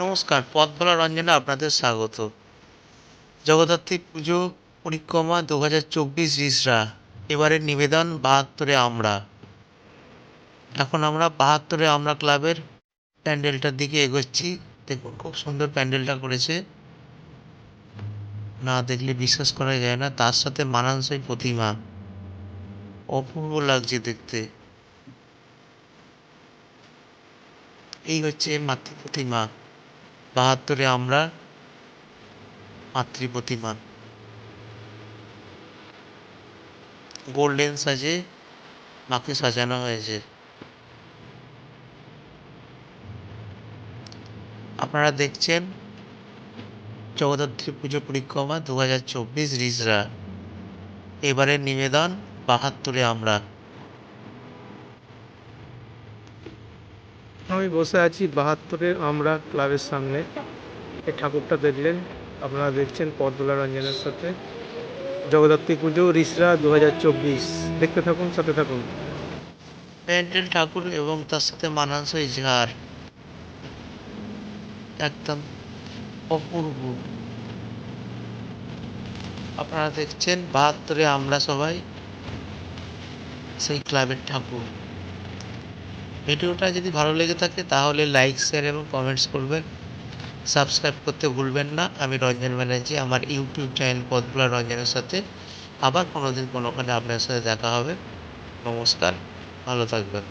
নমস্কার, পথভোলা রঞ্জনে আপনাদের স্বাগত। জগদ্ধাত্রী পুজো পরিক্রমা 2024 রিসরা। এবারের নিবেদন 72-এ আমরা। এখন আমরা 72-এ আমরা ক্লাবের প্যান্ডেলটার দিকে এগোচ্ছি। দেখুন খুব সুন্দর প্যান্ডেলটা করেছে, না দেখলে বিশ্বাস করা যায় না। তার সাথে মানানসই প্রতিমা, অপূর্ব লাগছে দেখতে। এই হচ্ছে মাতৃ প্রতিমা, 72-এ আমরা মাতৃ প্রতিমা। গোল্ডেন সাজে মাকে সাজানো হয়েছে। আপনারা দেখছেন জগদ্ধাত্রী পুজো পরিক্রমা 2024 রিসরা। এবারের নিবেদন 72-এ আমরা। আমি বসে আছি 72-এ আমরা ক্লাবের সামনে। এই ঠাকুরটা দেখলেন, আপনারা দেখছেন পথভোলা রঞ্জনের সাথে জগদ্ধাত্রী পুজো রিসরা 2024। দেখতে থাকুন, সাথে থাকুন। প্যান্ডেল ঠাকুর এবং তার সাথে মানানসই ঝাড়, একদম অপূর্ব। আপনারা দেখছেন 72-এ আমরা সবাই সেই ক্লাবের ঠাকুর। ভিডিওটা যদি ভালো লেগে থাকে তাহলে লাইক, শেয়ার এবং কমেন্টস করবেন। সাবস্ক্রাইব করতে ভুলবেন না। আমি রঞ্জন ব্যানার্জি, আমার ইউটিউব চ্যানেল পথভোলা রঞ্জনের সাথে আবার কোনোদিন কোনোখানে আপনার সাথে দেখা হবে। নমস্কার, ভালো থাকবেন।